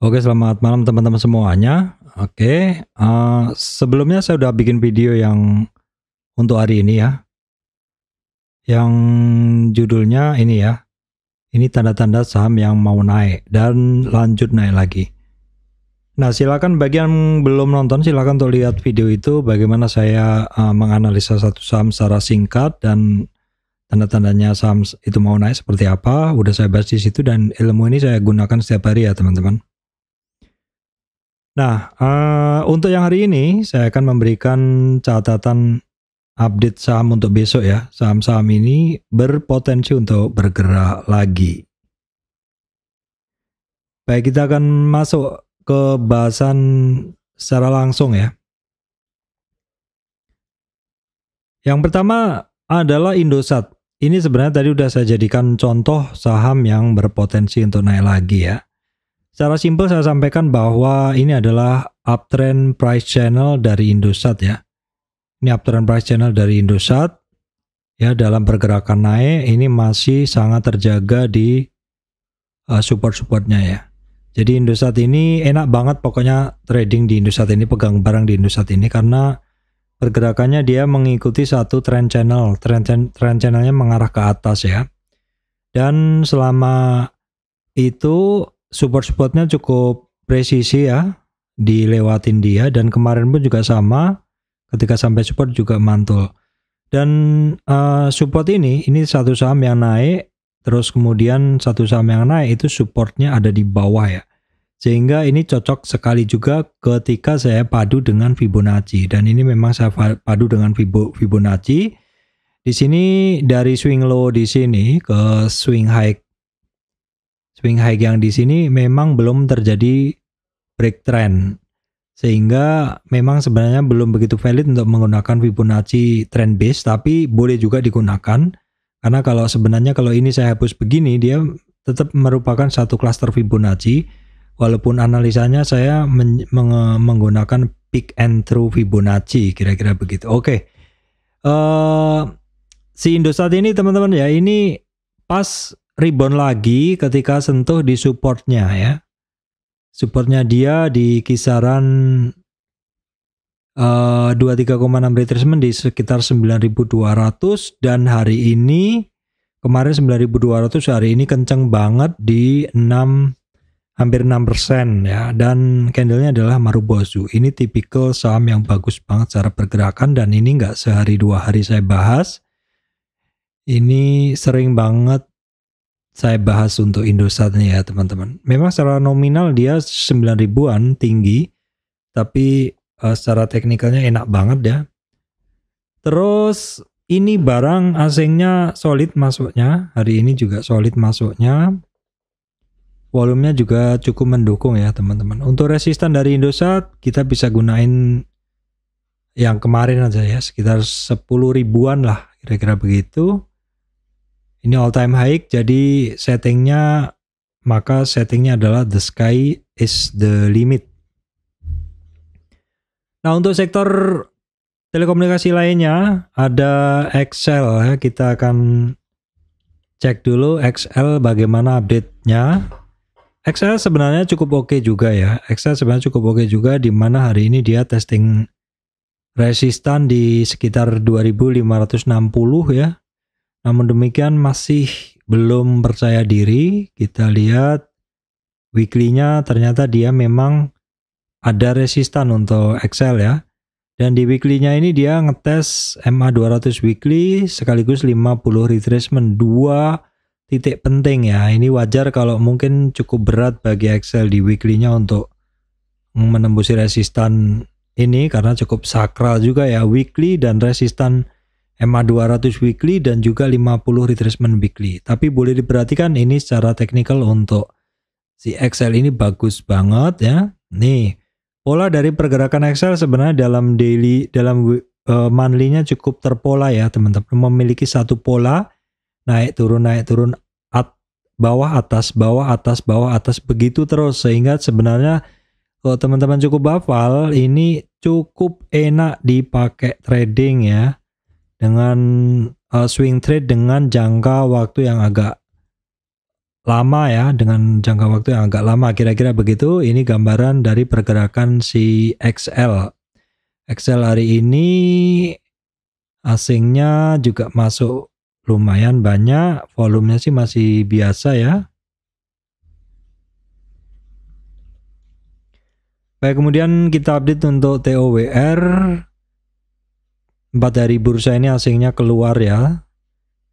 Oke, selamat malam teman-teman semuanya. Oke, sebelumnya saya udah bikin video yang untuk hari ini ya, yang judulnya ini ya, ini tanda-tanda saham yang mau naik dan lanjut naik lagi. Nah, silakan bagi yang belum nonton, silakan untuk lihat video itu bagaimana saya menganalisa satu saham secara singkat dan tanda-tandanya saham itu mau naik seperti apa. Udah saya bahas di situ dan ilmu ini saya gunakan setiap hari ya teman-teman. Nah, untuk yang hari ini saya akan memberikan catatan update saham untuk besok ya. Saham-saham ini berpotensi untuk bergerak lagi. Baik, kita akan masuk ke bahasan secara langsung ya. Yang pertama adalah Indosat. Ini sebenarnya tadi udah saya jadikan contoh saham yang berpotensi untuk naik lagi ya. Secara simpel saya sampaikan bahwa ini adalah uptrend price channel dari Indosat ya. Ini uptrend price channel dari Indosat ya, dalam pergerakan naik ini masih sangat terjaga di support-supportnya ya. Jadi Indosat ini enak banget pokoknya trading di Indosat ini, pegang barang di Indosat ini karena pergerakannya dia mengikuti satu trend channel. Trend channelnya mengarah ke atas ya. Dan selama itu support-supportnya cukup presisi ya, dilewatin dia, dan kemarin pun juga sama, ketika sampai support juga mantul. Dan support ini satu saham yang naik, terus kemudian satu saham yang naik itu supportnya ada di bawah ya. Sehingga ini cocok sekali juga ketika saya padu dengan Fibonacci, dan ini memang saya padu dengan Fibonacci. Di sini dari swing low di sini ke swing high yang di sini memang belum terjadi break trend, sehingga memang sebenarnya belum begitu valid untuk menggunakan Fibonacci trend base, tapi boleh juga digunakan karena kalau ini saya hapus begini, dia tetap merupakan satu klaster Fibonacci walaupun analisanya saya menggunakan peak and through Fibonacci, kira-kira begitu. Oke. Si Indosat ini teman-teman ya, ini pas rebound lagi ketika sentuh di supportnya ya. Supportnya dia di kisaran 23,6 retracement di sekitar 9.200, dan hari ini kemarin 9.200, hari ini kenceng banget di hampir 6% ya, dan candlenya adalah Marubozu. Ini tipikal saham yang bagus banget secara pergerakan, dan ini nggak sehari dua hari saya bahas. Ini sering banget saya bahas untuk Indosat nih ya teman-teman. Memang secara nominal dia 9 ribuan tinggi, tapi secara teknikalnya enak banget ya. Terus ini barang asingnya solid masuknya, hari ini juga solid masuknya. Volumenya juga cukup mendukung ya teman-teman. Untuk resistan dari Indosat kita bisa gunain yang kemarin aja ya, sekitar 10 ribuan lah kira-kira begitu. Ini all time high, jadi settingnya adalah the sky is the limit. Nah, untuk sektor telekomunikasi lainnya ada XL ya, kita akan cek dulu XL bagaimana update-nya. XL sebenarnya cukup oke juga ya. XL sebenarnya cukup oke juga, di mana hari ini dia testing resistan di sekitar 2560 ya. Namun demikian masih belum percaya diri. Kita lihat weekly-nya, ternyata dia memang ada resistan untuk XL ya. Dan di weekly-nya ini dia ngetes MA200 weekly sekaligus 50 retracement, 2 titik penting ya. Ini wajar kalau mungkin cukup berat bagi XL di weekly-nya untuk menembusi resistan ini karena cukup sakral juga ya, weekly dan resistan MA200 weekly dan juga 50 retracement weekly. Tapi boleh diperhatikan ini secara teknikal untuk si XL ini bagus banget ya. Nih, pola dari pergerakan XL sebenarnya dalam monthly-nya cukup terpola ya teman-teman. Memiliki satu pola naik turun bawah atas begitu terus, sehingga sebenarnya kalau teman-teman cukup hafal ini cukup enak dipakai trading ya. Dengan swing trade dengan jangka waktu yang agak lama ya, dengan jangka waktu yang agak lama, kira-kira begitu. Ini gambaran dari pergerakan si XL. XL hari ini asingnya juga masuk lumayan banyak, volumenya sih masih biasa ya. Baik, kemudian kita update untuk TOWR. 4 hari bursa ini asingnya keluar ya.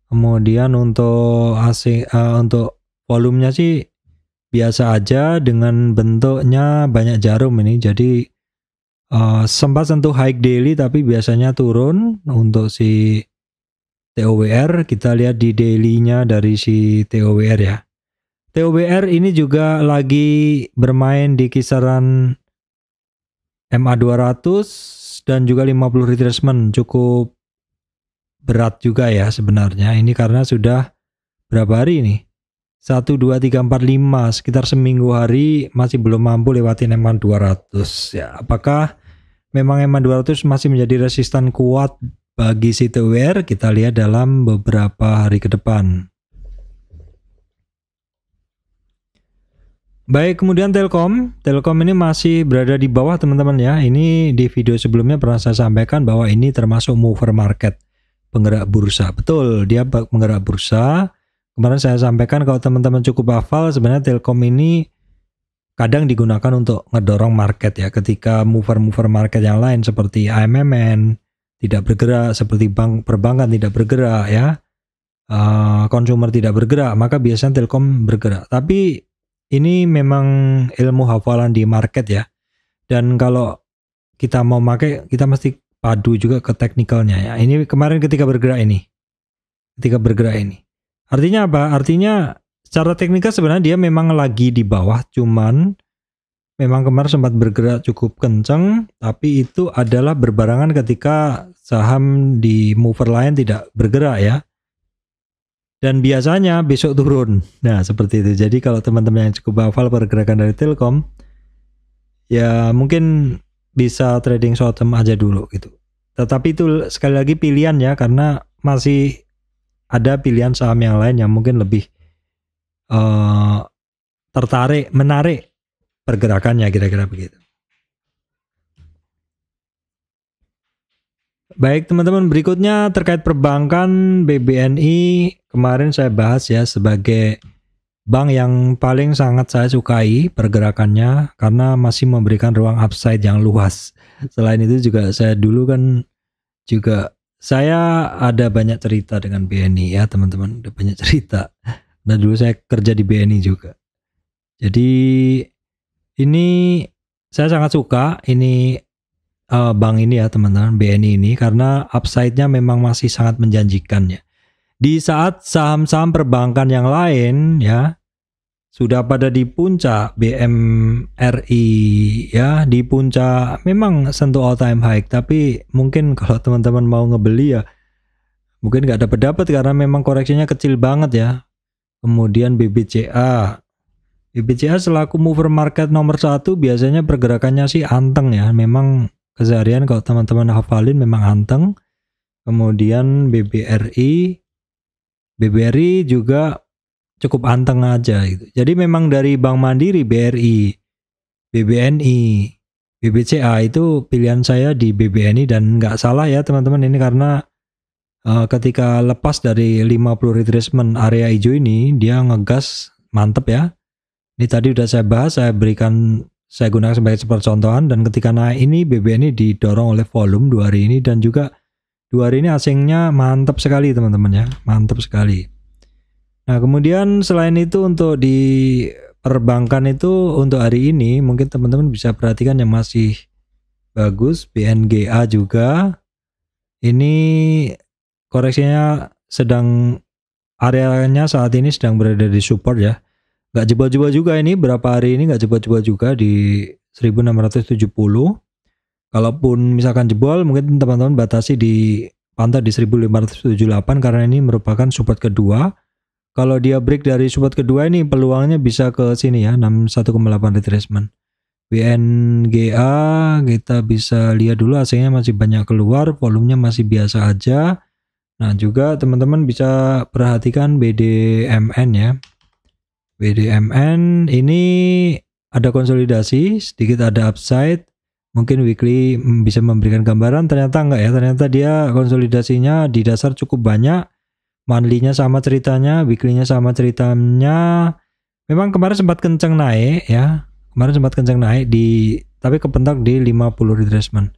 Kemudian untuk untuk volumenya sih biasa aja, dengan bentuknya banyak jarum ini. Jadi sempat sentuh high daily tapi biasanya turun untuk si TOWR. Kita lihat di daily-nya dari si TOWR ya. TOWR ini juga lagi bermain di kisaran MA200 dan juga 50 retracement. Cukup berat juga ya sebenarnya. Ini karena sudah berapa hari ini? 1, 2, 3, 4, 5, sekitar seminggu hari masih belum mampu lewatin MA200 ya. Apakah memang MA200 masih menjadi resistan kuat bagi si TOWR? Kita lihat dalam beberapa hari ke depan. Baik, kemudian Telkom. Telkom ini masih berada di bawah teman-teman ya. Ini di video sebelumnya pernah saya sampaikan bahwa ini termasuk mover market, penggerak bursa. Betul, dia penggerak bursa. Kemarin saya sampaikan kalau teman-teman cukup hafal, sebenarnya Telkom ini kadang digunakan untuk ngedorong market ya. Ketika mover-mover market yang lain seperti AMMN tidak bergerak, seperti bank perbankan tidak bergerak ya, consumer tidak bergerak, maka biasanya Telkom bergerak. Tapi ini memang ilmu hafalan di market ya. Dan kalau kita mau pakai, kita mesti padu juga ke teknikalnya ya. Ini kemarin ketika bergerak ini. Artinya apa? Artinya secara teknikal sebenarnya dia memang lagi di bawah, cuman memang kemarin sempat bergerak cukup kencang, tapi itu adalah berbarengan ketika saham di mover lain tidak bergerak ya. Dan biasanya besok turun. Nah, seperti itu. Jadi kalau teman-teman yang cukup hafal pergerakan dari Telkom, ya mungkin bisa trading short term aja dulu gitu. Tetapi itu sekali lagi pilihan ya, karena masih ada pilihan saham yang lain yang mungkin lebih menarik pergerakannya, kira-kira begitu. Baik teman-teman, berikutnya terkait perbankan. BBNI kemarin saya bahas ya sebagai bank yang paling sangat saya sukai pergerakannya karena masih memberikan ruang upside yang luas. Selain itu juga saya dulu kan juga saya ada banyak cerita dengan BNI ya teman-teman, ada banyak cerita. Nah dulu saya kerja di BNI juga. Jadi ini saya sangat suka ini bank ini ya teman-teman, BNI ini, karena upside-nya memang masih sangat menjanjikan ya. Di saat saham-saham perbankan yang lain ya sudah pada di puncak, BMRI ya di puncak memang sentuh all time high, tapi mungkin kalau teman-teman mau ngebeli ya mungkin nggak dapat karena memang koreksinya kecil banget ya. Kemudian BBCA selaku mover market nomor 1 biasanya pergerakannya sih anteng ya, memang keseharian kalau teman-teman hafalin memang anteng. Kemudian BBRI juga cukup anteng aja gitu. Jadi memang dari Bank Mandiri, BRI, BBNI, BBCA itu pilihan saya di BBNI, dan nggak salah ya teman-teman ini karena ketika lepas dari 50 retracement area hijau ini dia ngegas mantep ya. Ini tadi udah saya bahas, saya gunakan sebagai percontohan, dan ketika naik ini BBNI didorong oleh volume 2 hari ini, dan juga 2 hari ini asingnya mantap sekali teman-teman ya, mantap sekali. Nah kemudian selain itu untuk di perbankan itu untuk hari ini mungkin teman-teman bisa perhatikan yang masih bagus, BNGA juga. Ini koreksinya areanya saat ini sedang berada di support ya. Nggak jebol-jebol juga ini, berapa hari ini nggak jebol-jebol juga di 1670. Kalaupun misalkan jebol, mungkin teman-teman batasi di pantau di 1578 karena ini merupakan support kedua. Kalau dia break dari support kedua ini peluangnya bisa ke sini ya, 61,8 retracement. BNGA kita bisa lihat dulu, asingnya masih banyak keluar, volumenya masih biasa aja. Nah juga teman-teman bisa perhatikan BDMN ya. BDMN ini ada konsolidasi, sedikit ada upside. Mungkin weekly bisa memberikan gambaran, ternyata enggak ya. Ternyata dia konsolidasinya di dasar cukup banyak. Monthly-nya sama ceritanya, weekly-nya sama ceritanya. Memang kemarin sempat kenceng naik ya. Kemarin sempat kenceng naik tapi kepentak di 50 retracement.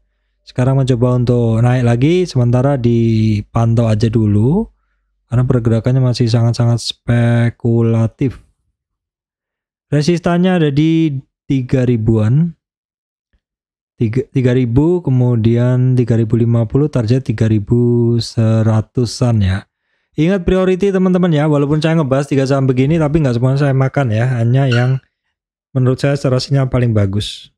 Sekarang mencoba untuk naik lagi, sementara dipantau aja dulu karena pergerakannya masih sangat-sangat spekulatif. Resistannya ada di 3000-an. 3000, kemudian 3050, target 3100-an ya. Ingat priority teman-teman ya, walaupun saya ngebahas 3 saham begini tapi nggak semuanya saya makan ya, hanya yang menurut saya secara sinyal paling bagus.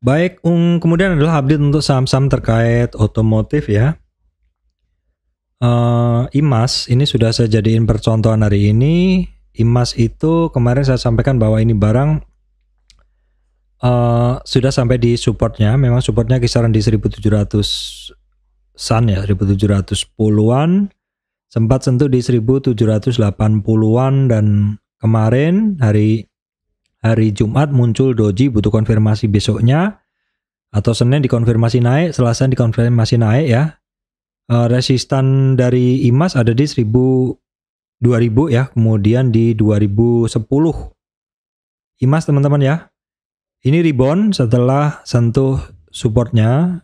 Baik, kemudian adalah update untuk saham-saham terkait otomotif ya. IMAS ini sudah saya jadiin percontohan hari ini. IMAS itu kemarin saya sampaikan bahwa ini barang sudah sampai di supportnya. Memang supportnya kisaran di 1700-an ya, 1710-an. Sempat sentuh di 1780-an dan kemarin hari Jumat muncul doji, butuh konfirmasi besoknya atau Senin dikonfirmasi naik, Selasa dikonfirmasi naik ya. Resistan dari IMAS ada di 2000 ya, kemudian di 2010 IMAS teman-teman ya. Ini rebound setelah sentuh supportnya.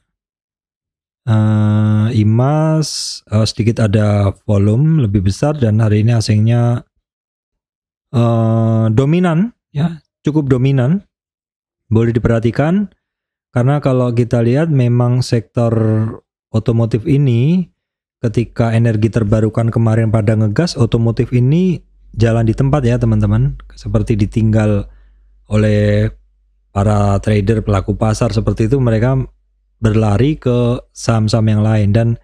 IMAS sedikit ada volume lebih besar dan hari ini asingnya dominan ya, cukup dominan. Boleh diperhatikan karena kalau kita lihat memang sektor otomotif ini ketika energi terbarukan kemarin pada ngegas, otomotif ini jalan di tempat ya teman-teman, seperti ditinggal oleh para trader, pelaku pasar seperti itu, mereka berlari ke saham-saham yang lain. Dan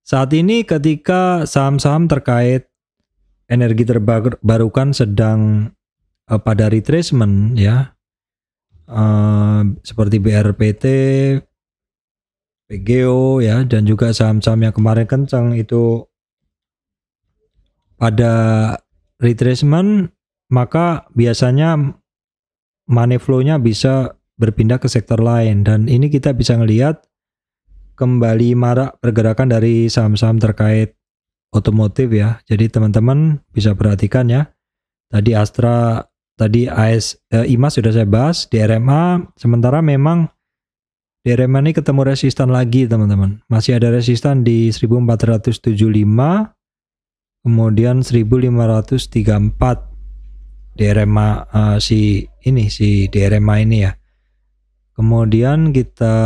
saat ini ketika saham-saham terkait energi terbarukan sedang pada retracement ya, seperti BRPT, PGO ya, dan juga saham-saham yang kemarin kencang itu pada retracement, maka biasanya money flow-nya bisa berpindah ke sektor lain. Dan ini kita bisa ngelihat kembali marak pergerakan dari saham-saham terkait otomotif ya. Jadi teman-teman bisa perhatikan ya. Tadi Astra, tadi IMAS sudah saya bahas, DRMA, sementara memang DRMA ini ketemu resistan lagi teman-teman. Masih ada resistan di 1475, kemudian 1534 DRMA si DRMA ini ya. Kemudian kita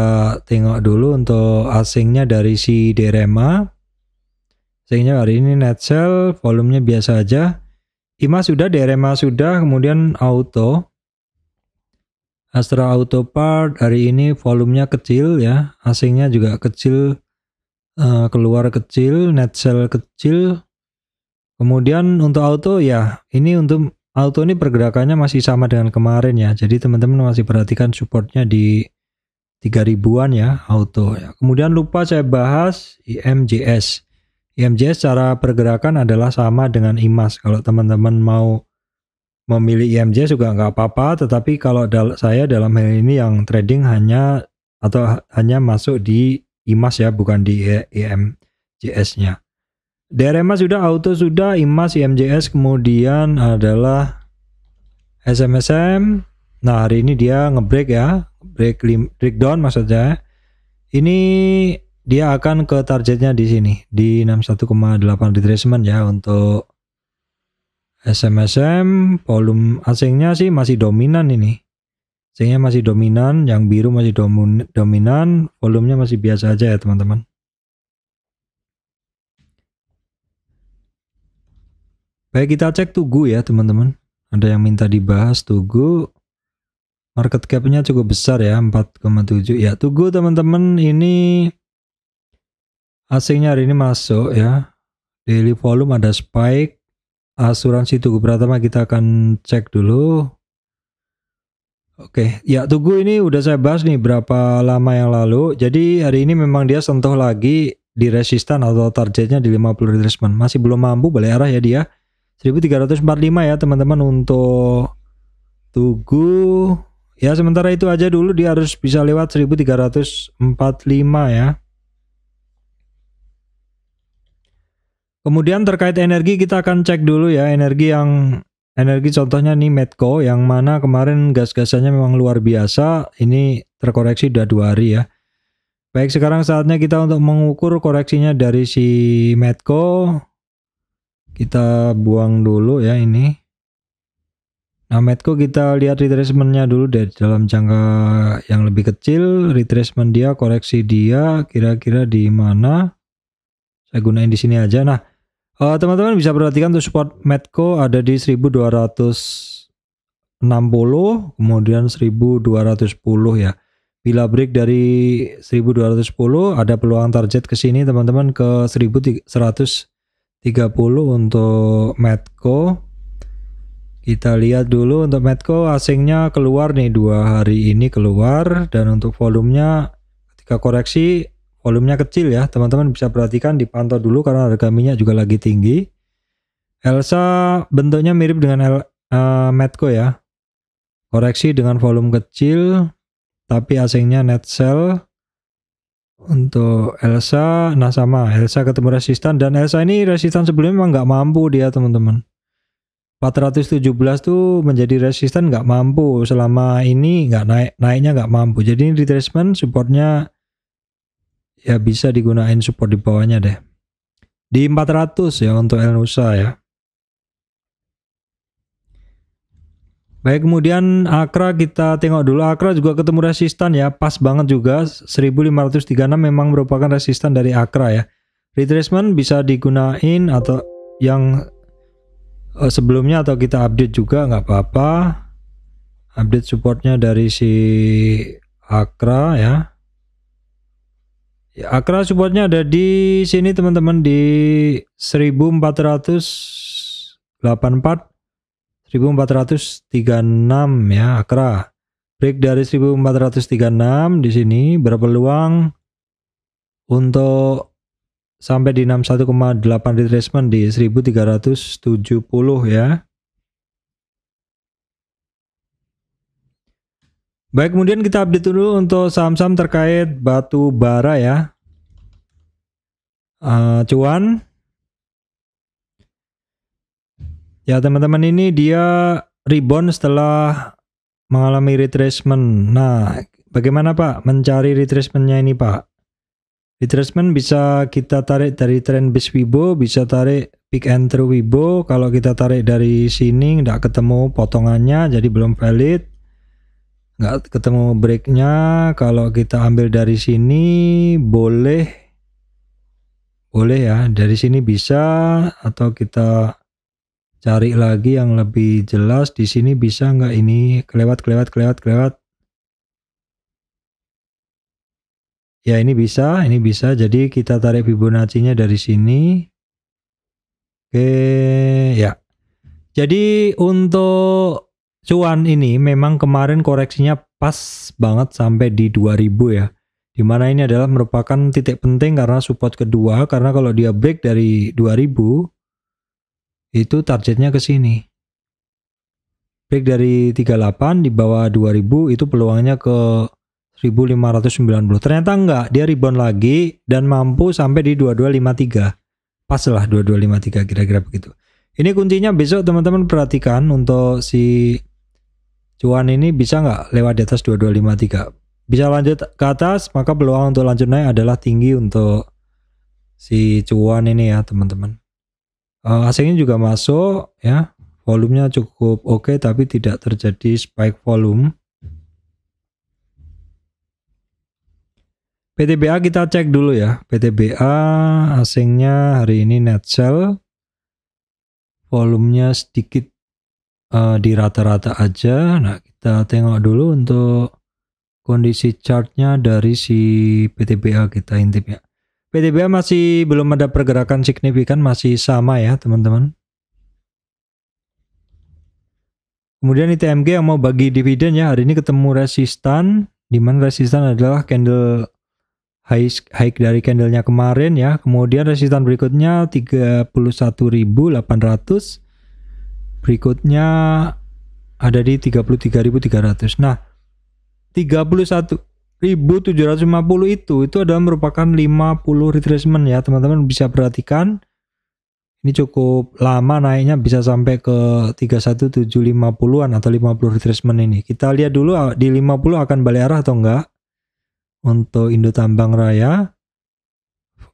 tengok dulu untuk asingnya dari si DRMA. Asingnya hari ini net sell, volumenya biasa aja. IMAS sudah, DRMA sudah, kemudian auto. Astra Auto Part hari ini volumenya kecil ya, asingnya juga kecil, keluar kecil, net sell kecil. Kemudian untuk auto ya, ini untuk auto ini pergerakannya masih sama dengan kemarin ya. Jadi teman-teman masih perhatikan supportnya di 3000-an ya auto ya. Kemudian lupa saya bahas IMJS. IMJS cara pergerakan adalah sama dengan IMAS. Kalau teman-teman mau memilih IMJS juga nggak apa-apa, tetapi kalau saya dalam hal ini yang trading hanya masuk di IMAS ya, bukan di IMJS-nya. DRMA sudah, auto sudah, IMAS, IMJS, kemudian adalah SMSM. Nah hari ini dia ngebreak ya, breakdown maksudnya. Ini dia akan ke targetnya di sini di 61,8 retracement ya untuk SMSM. Volume asingnya sih masih dominan ini. Asingnya masih dominan, yang biru masih dominan, volumenya masih biasa aja ya teman-teman. Baik, kita cek Tugu ya teman-teman. Ada yang minta dibahas Tugu. Market cap-nya cukup besar ya, 4,7. Ya, Tugu teman-teman ini asingnya hari ini masuk ya. Daily volume ada spike. Asuransi Tugu Pratama kita akan cek dulu. Oke, ya Tugu ini udah saya bahas nih berapa lama yang lalu. Jadi hari ini memang dia sentuh lagi di resistan atau targetnya di 50 retracement. Masih belum mampu balik arah ya dia. 1345 ya teman-teman untuk Tugu. Ya sementara itu aja dulu, dia harus bisa lewat 1345 ya. Kemudian terkait energi kita akan cek dulu ya energi contohnya nih Medco yang mana kemarin gas-gasannya memang luar biasa. Ini terkoreksi udah 2 hari ya. Baik, sekarang saatnya kita untuk mengukur koreksinya dari si Medco. Kita buang dulu ya ini. Nah, Medco kita lihat retracement-nya dulu dari dalam jangka yang lebih kecil. Retracement dia, koreksi dia kira-kira di mana? Saya gunain di sini aja. Nah, teman-teman bisa perhatikan untuk support Medco ada di 1260, kemudian 1210 ya. Bila break dari 1210 ada peluang target ke sini teman-teman ke 1130 untuk Medco. Kita lihat dulu untuk Medco asingnya keluar nih 2 hari ini keluar, dan untuk volumenya ketika koreksi volumenya kecil ya teman-teman bisa perhatikan, dipantau dulu karena harga minyak juga lagi tinggi. Elsa bentuknya mirip dengan Medco ya, koreksi dengan volume kecil tapi asingnya net sell. Untuk Elsa nah sama, Elsa ketemu resistan, dan Elsa ini resistan sebelumnya memang nggak mampu dia teman-teman. 417 tuh menjadi resistan nggak mampu selama ini, nggak naiknya nggak mampu, jadi ini retracement supportnya ya bisa digunain support di bawahnya deh di 400 ya untuk Elnusa ya. Baik, kemudian Akra kita tengok dulu. Akra juga ketemu resistan ya, pas banget juga 1536 memang merupakan resistan dari Akra ya. Retracement bisa digunain atau yang sebelumnya atau kita update juga nggak apa-apa. Update supportnya dari si Akra ya. Akra supportnya ada di sini teman-teman di 1484 1436 ya Akra. Break dari 1436 di sini berpeluang untuk sampai di 61,8 retracement di 1370 ya. Baik, kemudian kita update dulu untuk saham-saham terkait batu bara ya. Cuan. Ya teman-teman, ini dia rebound setelah mengalami retracement. Nah, bagaimana Pak mencari retracementnya ini Pak? Retracement bisa kita tarik dari trend base Wibo, bisa tarik pick and through Wibo. Kalau kita tarik dari sini nggak ketemu potongannya, jadi belum valid. Nggak ketemu breaknya. Kalau kita ambil dari sini boleh ya, dari sini bisa, atau kita cari lagi yang lebih jelas di sini bisa nggak ini kelewat. Ya ini bisa. Jadi kita tarik Fibonacci-nya dari sini. Oke ya. Jadi untuk cuan ini memang kemarin koreksinya pas banget sampai di 2000 ya. Dimana ini adalah merupakan titik penting karena support kedua, karena kalau dia break dari 2000 itu targetnya ke sini. Break dari 38 di bawah 2000 itu peluangnya ke 1590. Ternyata enggak, dia rebound lagi dan mampu sampai di 2253. Pas lah 2253 kira-kira begitu. Ini kuncinya besok teman-teman perhatikan untuk si cuan ini bisa nggak lewat di atas 2253. Bisa lanjut ke atas, maka peluang untuk lanjut naik adalah tinggi untuk si cuan ini ya teman-teman. Asingnya juga masuk ya, volumenya cukup oke, tapi tidak terjadi spike volume. PTBA kita cek dulu ya. PTBA asingnya hari ini net sell, volumenya sedikit di rata-rata aja. Nah, kita tengok dulu untuk kondisi chartnya dari si PTBA, kita intip ya. PTBA masih belum ada pergerakan signifikan, masih sama ya teman-teman. Kemudian ITMG yang mau bagi dividen ya, hari ini ketemu resistan, di mana resistan adalah candle high dari candlenya kemarin ya. Kemudian resistan berikutnya 31.800. Berikutnya ada di 33.300. Nah, 31.750 itu adalah merupakan 50 retracement ya, teman-teman bisa perhatikan. Ini cukup lama naiknya, bisa sampai ke 31.750-an atau 50 retracement ini. Kita lihat dulu di 50 akan balik arah atau enggak. Untuk Indo Tambang Raya,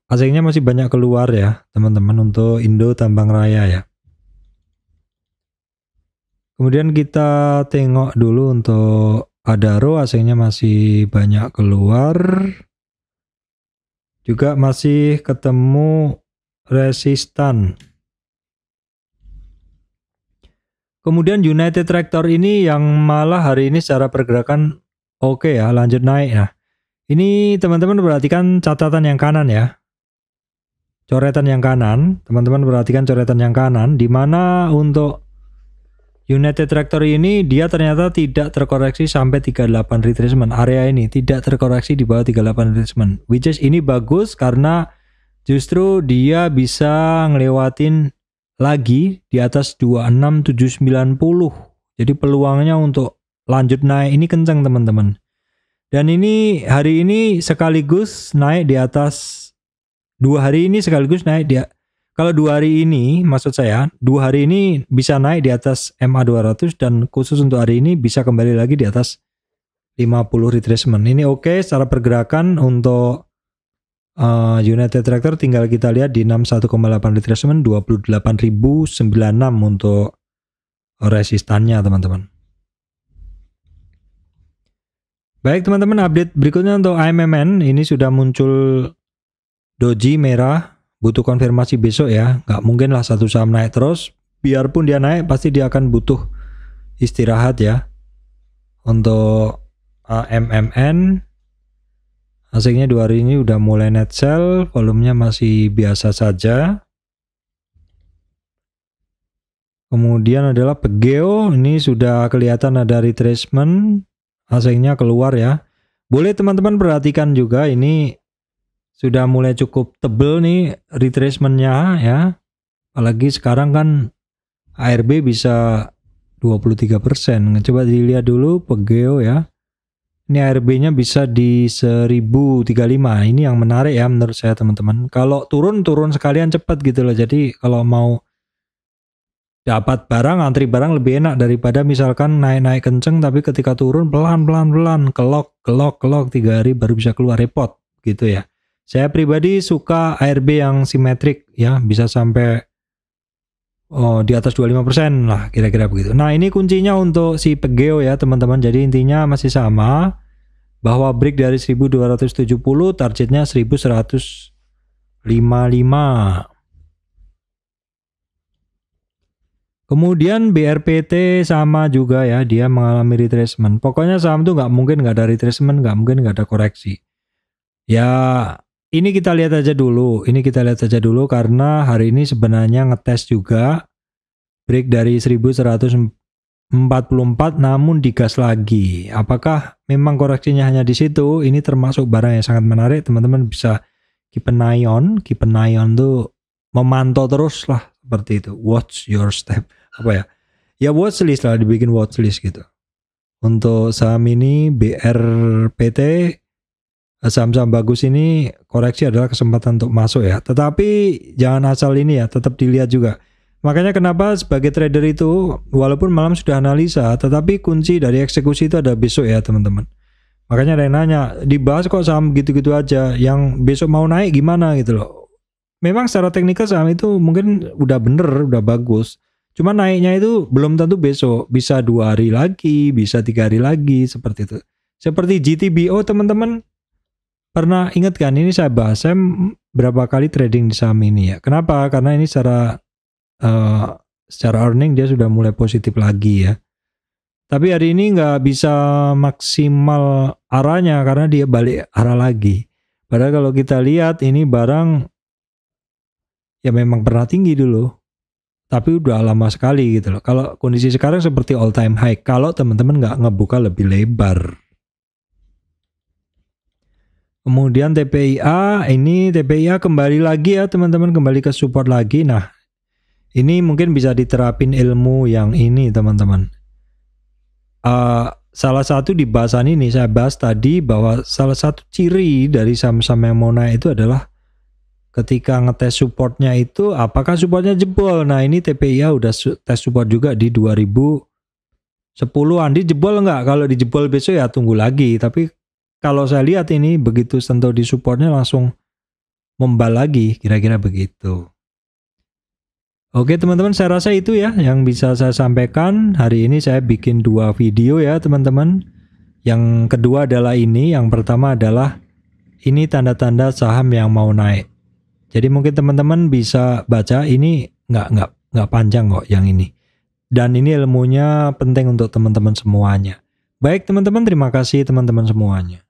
asingnya masih banyak keluar ya, teman-teman, untuk Indo Tambang Raya ya. Kemudian kita tengok dulu untuk Adaro, asingnya masih banyak keluar. Juga masih ketemu resistan. Kemudian United Tractor ini yang malah hari ini secara pergerakan oke ya, lanjut naik ya. Ini teman-teman perhatikan catatan yang kanan ya. Coretan yang kanan, teman-teman perhatikan coretan yang kanan, di mana untuk United Tractor ini dia ternyata tidak terkoreksi sampai 38 retracement. Area ini tidak terkoreksi di bawah 38 retracement. Which is ini bagus karena justru dia bisa ngelewatin lagi di atas 26790. Jadi peluangnya untuk lanjut naik ini kencang, teman-teman. Dan ini hari ini sekaligus naik di atas, 2 hari ini sekaligus naik dia. Kalau 2 hari ini, maksud saya 2 hari ini bisa naik di atas MA 200 dan khusus untuk hari ini bisa kembali lagi di atas 50 retracement. Ini oke secara pergerakan untuk United Tractor, tinggal kita lihat di 61,8 retracement, 28.096 untuk resistannya, teman-teman. Baik teman-teman, update berikutnya untuk AMMN. Ini sudah muncul doji merah, butuh konfirmasi besok ya. Nggak mungkin lah satu saham naik terus. Biarpun dia naik, pasti dia akan butuh istirahat ya. Untuk AMMN, asingnya 2 hari ini udah mulai net sell, volumenya masih biasa saja. Kemudian adalah Pegeo, ini sudah kelihatan ada retracement. Asingnya keluar ya. Boleh teman-teman perhatikan juga, ini sudah mulai cukup tebel nih retracementnya ya. Apalagi sekarang kan ARB bisa 23%. Coba dilihat dulu Pegeo ya. Ini ARB-nya bisa di 1035. Ini yang menarik ya menurut saya, teman-teman. Kalau turun sekalian cepat gitu loh. Jadi kalau mau dapat barang, antri barang lebih enak daripada misalkan naik-naik kenceng tapi ketika turun pelan-pelan kelok 3 hari baru bisa keluar, repot gitu ya. Saya pribadi suka ARB yang simetrik ya, bisa sampai di atas 25% lah kira-kira begitu. Nah, ini kuncinya untuk si Pegeo ya, teman-teman. Jadi intinya masih sama, bahwa break dari 1270, targetnya 1155. Kemudian BRPT sama juga ya, dia mengalami retracement. Pokoknya saham tuh nggak mungkin nggak ada retracement, nggak mungkin nggak ada koreksi. Ya, ini kita lihat aja dulu. Karena hari ini sebenarnya ngetes juga break dari 1144, namun digas lagi. Apakah memang koreksinya hanya di situ? Ini termasuk barang yang sangat menarik. Teman-teman bisa keep an eye on tuh memantau terus lah, seperti itu. Watch your step. Apa ya? Ya watchlist lah, dibikin watchlist gitu. Untuk saham ini BRPT, saham-saham bagus ini koreksi adalah kesempatan untuk masuk ya. Tetapi jangan asal ini ya, tetap dilihat juga. Makanya kenapa sebagai trader itu walaupun malam sudah analisa, tetapi kunci dari eksekusi itu ada besok ya, teman-teman. Makanya ada yang nanya, dibahas kok saham gitu-gitu aja, yang besok mau naik gimana gitu loh. Memang secara teknikal saham itu mungkin udah bener, udah bagus. Cuma naiknya itu belum tentu besok, bisa 2 hari lagi, bisa 3 hari lagi, seperti itu. Seperti GTBO, teman-teman pernah ingat kan, ini saya bahas, saya berapa kali trading di saham ini ya. Kenapa? Karena ini secara earning dia sudah mulai positif lagi ya. Tapi hari ini nggak bisa maksimal arahnya karena dia balik arah lagi. Padahal kalau kita lihat ini barang ya memang pernah tinggi dulu, tapi udah lama sekali gitu loh. Kalau kondisi sekarang seperti all time high, kalau teman-teman nggak ngebuka lebih lebar. Kemudian TPIA, ini TPIA kembali lagi ya teman-teman, kembali ke support lagi. Nah, ini mungkin bisa diterapin ilmu yang ini teman-teman. Salah satu di bahasan ini saya bahas tadi bahwa salah satu ciri dari saham-saham yang mau naik itu adalah ketika ngetes supportnya itu apakah supportnya jebol. Nah ini TPIA udah tes support juga di 2010-an. Dijebol nggak? Kalau dijebol besok ya tunggu lagi. Tapi kalau saya lihat ini begitu sentuh di supportnya langsung membal lagi, kira-kira begitu. Oke teman-teman, saya rasa itu ya yang bisa saya sampaikan. Hari ini saya bikin 2 video ya teman-teman. Yang kedua adalah ini, yang pertama adalah ini tanda-tanda saham yang mau naik. Jadi mungkin teman-teman bisa baca, ini nggak panjang kok yang ini. Dan ini ilmunya penting untuk teman-teman semuanya. Baik teman-teman, terima kasih teman-teman semuanya.